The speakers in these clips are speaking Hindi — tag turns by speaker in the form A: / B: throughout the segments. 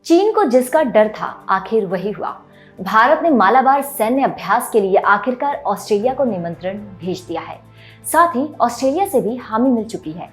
A: चीन को जिसका डर था आखिर वही हुआ। भारत ने मालाबार सैन्य अभ्यास के लिए आखिरकार ऑस्ट्रेलिया को निमंत्रण भेज दिया है। साथ ही ऑस्ट्रेलिया से भी हामी मिल चुकी है।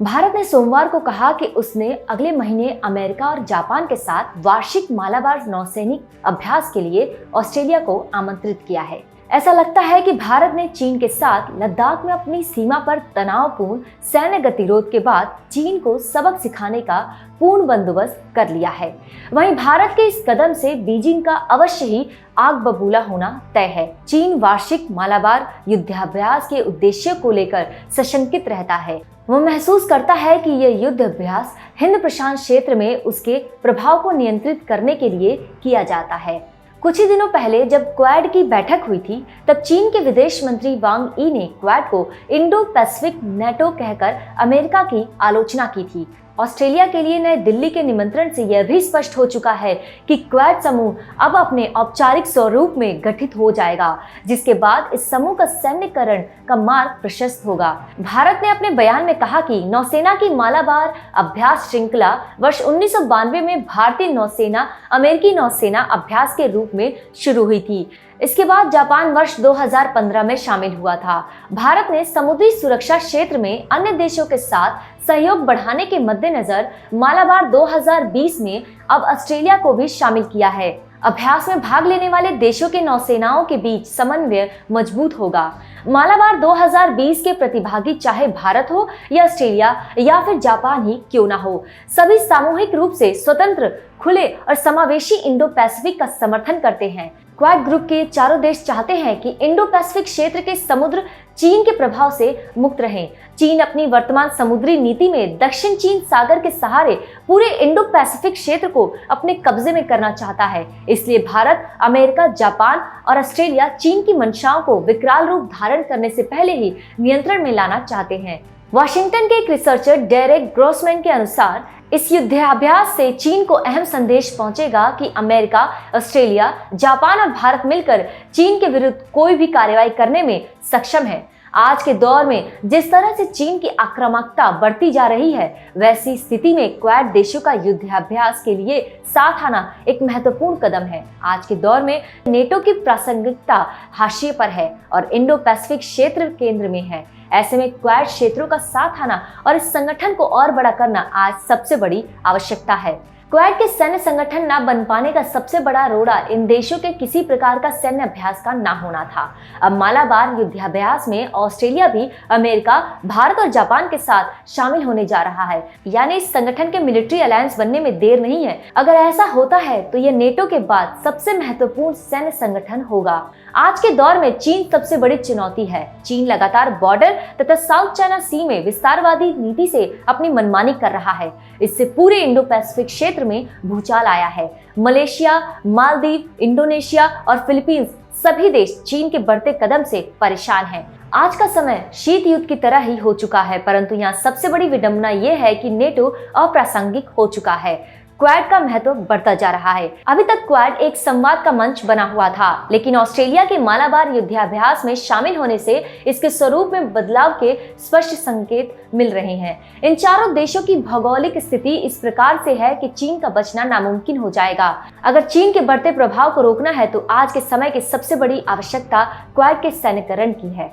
A: भारत ने सोमवार को कहा कि उसने अगले महीने अमेरिका और जापान के साथ वार्षिक मालाबार नौसैनिक अभ्यास के लिए ऑस्ट्रेलिया को आमंत्रित किया है। ऐसा लगता है कि भारत ने चीन के साथ लद्दाख में अपनी सीमा पर तनावपूर्ण सैन्य गतिरोध के बाद चीन को सबक सिखाने का पूर्ण बंदोबस्त कर लिया है। वहीं भारत के इस कदम से बीजिंग का अवश्य ही आग बबूला होना तय है। चीन वार्षिक मालाबार युद्धाभ्यास के उद्देश्य को लेकर सशंकित रहता है। वो महसूस करता है कि यह युद्ध अभ्यास हिंद प्रशांत क्षेत्र में उसके प्रभाव को नियंत्रित करने के लिए किया जाता है। कुछ ही दिनों पहले जब क्वाड की बैठक हुई थी, तब चीन के विदेश मंत्री वांग यी ने क्वाड को इंडो पैसिफिक नेटो कहकर अमेरिका की आलोचना की थी। ऑस्ट्रेलिया के लिए नए दिल्ली के निमंत्रण से यह भी स्पष्ट हो चुका है कि क्वाड समूह अब अपने औपचारिक स्वरूप में गठित हो जाएगा, जिसके बाद इस समूह का सैन्यकरण का मार्ग प्रशस्त होगा। भारत ने अपने बयान में कहा कि नौसेना की मालाबार अभ्यास श्रृंखला वर्ष 1992 में भारतीय नौसेना अमेरिकी नौसेना अभ्यास के रूप में शुरू हुई थी। इसके बाद जापान वर्ष 2015 में शामिल हुआ था। भारत ने समुद्री सुरक्षा क्षेत्र में अन्य देशों के साथ सहयोग बढ़ाने के मद्देनजर मालाबार 2020 में अब ऑस्ट्रेलिया को भी शामिल किया है। अभ्यास में भाग लेने वाले देशों के नौसेनाओं के बीच समन्वय मजबूत होगा। मालाबार 2020 के प्रतिभागी चाहे भारत हो या ऑस्ट्रेलिया या फिर जापान ही क्यों ना हो, सभी सामूहिक रूप से स्वतंत्र, खुले और समावेशी इंडो पैसिफिक का समर्थन करते हैं। क्वाड ग्रुप के चारों देश चाहते हैं कि इंडो पैसिफिक क्षेत्र के समुद्र चीन के प्रभाव से मुक्त रहें। चीन अपनी वर्तमान समुद्री नीति में दक्षिण चीन सागर के सहारे पूरे इंडो पैसिफिक क्षेत्र को अपने कब्जे में करना चाहता है। इसलिए भारत, अमेरिका, जापान और ऑस्ट्रेलिया चीन की मंशाओं को विकराल रूप धारण करने से पहले ही नियंत्रण में लाना चाहते हैं। वाशिंगटन के एक रिसर्चर डेरेक ग्रोसमैन के अनुसार इस युद्धाभ्यास से चीन को अहम संदेश पहुंचेगा कि अमेरिका, ऑस्ट्रेलिया, जापान और भारत मिलकर चीन के विरुद्ध कोई भी कार्रवाई करने में सक्षम है। आज के दौर में जिस तरह से चीन की आक्रामकता बढ़ती जा रही है, वैसी स्थिति में क्वाड देशों का युद्धाभ्यास के लिए साथ आना एक महत्वपूर्ण कदम है। आज के दौर में नेटो की प्रासंगिकता हाशिए पर है और इंडो पैसिफिक क्षेत्र केंद्र में है। ऐसे में क्वाड क्षेत्रों का साथ आना और इस संगठन को और बड़ा करना आज सबसे बड़ी आवश्यकता है। क्वाड के सैन्य संगठन न बन पाने का सबसे बड़ा रोड़ा इन देशों के किसी प्रकार का सैन्य अभ्यास का ना होना था। अब मालाबार युद्धाभ्यास में ऑस्ट्रेलिया भी अमेरिका, भारत और जापान के साथ शामिल होने जा रहा है। यानी इस संगठन के मिलिट्री अलायंस बनने में देर नहीं है। अगर ऐसा होता है तो यह नेटो के बाद सबसे महत्वपूर्ण सैन्य संगठन होगा। आज के दौर में चीन सबसे बड़ी चुनौती है। चीन लगातार बॉर्डर तथा साउथ चाइना सी में विस्तारवादी नीति से अपनी मनमानी कर रहा है। इससे पूरे इंडो पैसिफिक क्षेत्र में भूचाल आया है। मलेशिया, मालदीव, इंडोनेशिया और फिलीपींस सभी देश चीन के बढ़ते कदम से परेशान हैं। आज का समय शीत युद्ध की तरह ही हो चुका है, परंतु यहाँ सबसे बड़ी विडंबना यह है कि नेटो अप्रासंगिक हो चुका है। क्वाड का महत्व बढ़ता जा रहा है। अभी तक क्वाड एक संवाद का मंच बना हुआ था, लेकिन ऑस्ट्रेलिया के मालाबार युद्धाभ्यास में शामिल होने से इसके स्वरूप में बदलाव के स्पष्ट संकेत मिल रहे हैं। इन चारों देशों की भौगोलिक स्थिति इस प्रकार से है कि चीन का बचना नामुमकिन हो जाएगा। अगर चीन के बढ़ते प्रभाव को रोकना है तो आज के समय की सबसे बड़ी आवश्यकता क्वाड के सैन्यकरण की है।